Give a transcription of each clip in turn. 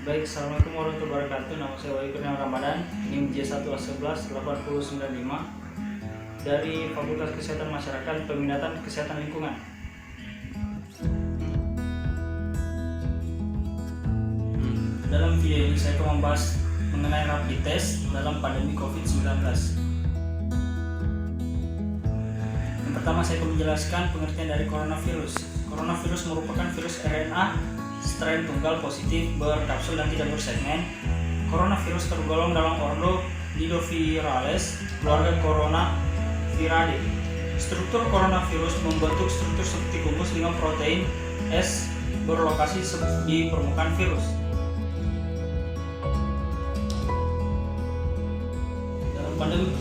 Baik, Assalamualaikum warahmatullahi wabarakatuh. Nama saya Wahyu Kurniawan Ramadan, NIM J118095 dari Fakultas Kesehatan Masyarakat Peminatan Kesehatan Lingkungan. Dalam video ini saya akan membahas mengenai rapid test dalam pandemi COVID-19. Yang pertama saya akan menjelaskan pengertian dari coronavirus. Coronavirus merupakan virus RNA strain tunggal positif berkapsul dan tidak bersegmen. Coronavirus tergolong dalam ordo Nidovirales, keluarga Coronaviridae. Struktur coronavirus membentuk struktur seperti kubus dengan protein S berlokasi di permukaan virus.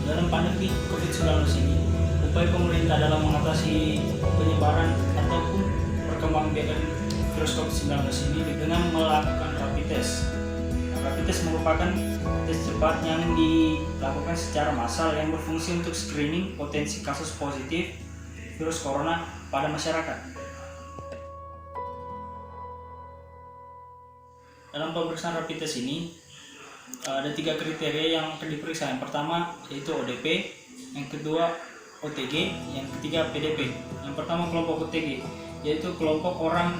Dalam pandemi COVID-19 ini, upaya pemerintah dalam mengatasi penyebaran ataupun perkembangbiakan virus COVID-19 ini dengan melakukan rapid test. Rapid test merupakan tes cepat yang dilakukan secara massal yang berfungsi untuk screening potensi kasus positif virus corona pada masyarakat. Dalam pemeriksaan rapid test ini ada 3 kriteria yang akan diperiksa. Yang pertama yaitu ODP, yang kedua OTG, yang ketiga PDP. Yang pertama kelompok OTG, yaitu kelompok orang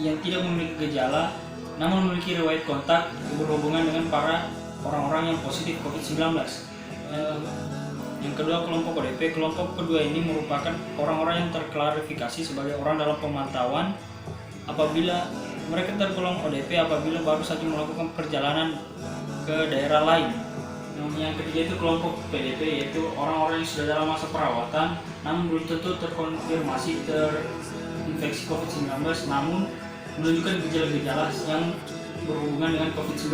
yang tidak memiliki gejala namun memiliki riwayat kontak berhubungan dengan para orang-orang yang positif COVID-19. Yang kedua kelompok ODP. Kelompok kedua ini merupakan orang-orang yang terklarifikasi sebagai orang dalam pemantauan apabila mereka tergolong ODP apabila baru saja melakukan perjalanan ke daerah lain. Yang ketiga itu kelompok PDP, yaitu orang-orang yang sudah dalam masa perawatan namun belum tentu terkonfirmasi terinfeksi COVID-19 namun menunjukkan gejala-gejala yang berhubungan dengan COVID-19.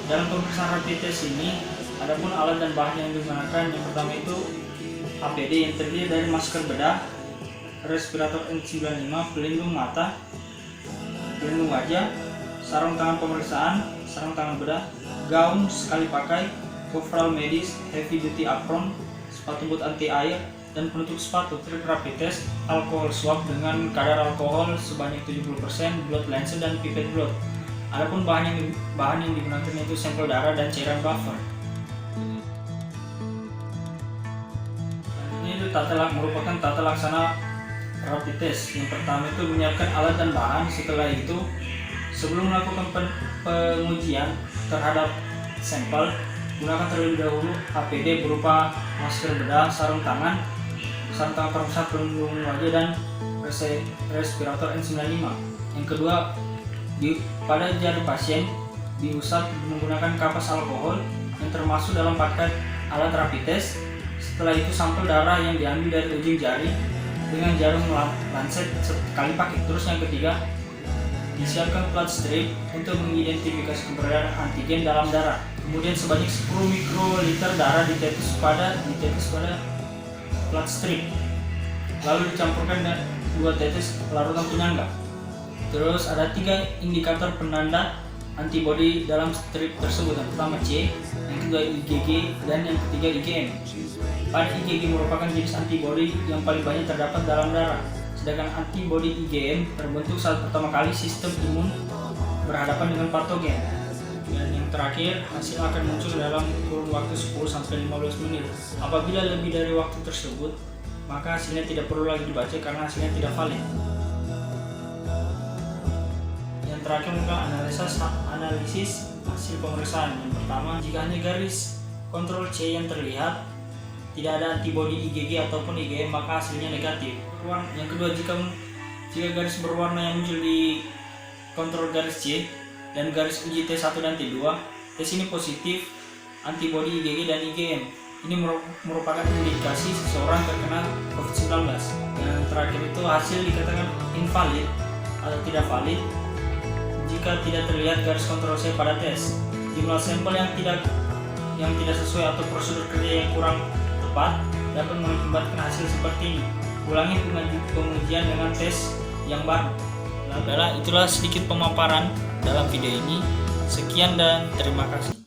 Dalam pemeriksaan rapid test ini, adapun alat dan bahan yang digunakan, yang pertama itu APD yang terdiri dari masker bedah, respirator N95, pelindung mata, pelindung wajah, sarung tangan pemeriksaan, sarung tangan bedah, gaun sekali pakai, coverall medis, heavy duty apron, sepatu boot anti air, dan penutup sepatu. Trik rapid test, alkohol swab dengan kadar alkohol sebanyak 70%, blood lancer dan pipet blood. Adapun bahan yang digunakan yaitu sampel darah dan cairan buffer. Ini merupakan tata laksana rapid test. Yang pertama itu menyiapkan alat dan bahan. Setelah itu, sebelum melakukan pengujian terhadap sampel, gunakan terlebih dahulu APD berupa masker bedah, sarung tangan periksa pelindung wajah dan respirator N95. Yang kedua, pada jari pasien diusap menggunakan kapas alkohol yang termasuk dalam paket alat rapid test. Setelah itu sampel darah yang diambil dari ujung jari dengan jarum lancet sekali pakai. Terus yang ketiga, disiapkan plat strip untuk mengidentifikasi keberadaan antigen dalam darah. Kemudian sebanyak 10 mikroliter darah ditetes pada plat strip, lalu dicampurkan dengan 2 tetes larutan penyangga. Terus ada 3 indikator penanda antibodi dalam strip tersebut. Yang pertama C, yang kedua IgG, dan yang ketiga IgM. Pada IgG merupakan jenis antibodi yang paling banyak terdapat dalam darah, sedangkan antibodi IgM terbentuk saat pertama kali sistem imun berhadapan dengan patogen. Dan yang terakhir, hasil akan muncul dalam kurun waktu 10-15 menit. Apabila lebih dari waktu tersebut, maka hasilnya tidak perlu lagi dibaca karena hasilnya tidak valid. Yang terakhir adalah analisis hasil pemeriksaan. Yang pertama, jika hanya garis kontrol C yang terlihat, tidak ada antibodi IgG ataupun IgM, maka hasilnya negatif. Yang kedua, jika garis berwarna yang muncul di kontrol garis C dan garis uji T1 dan T2, tes ini positif antibodi IgG dan IgM. Ini merupakan indikasi seseorang terkena COVID-19. Yang terakhir itu hasil dikatakan invalid atau tidak valid jika tidak terlihat garis kontrol C pada tes. Jumlah sampel yang tidak sesuai atau prosedur kerja yang kurang tepat dapat mengakibatkan hasil seperti ini. Ulangi pengujian dengan tes yang baru. Itulah sedikit pemaparan dalam video ini. Sekian dan terima kasih.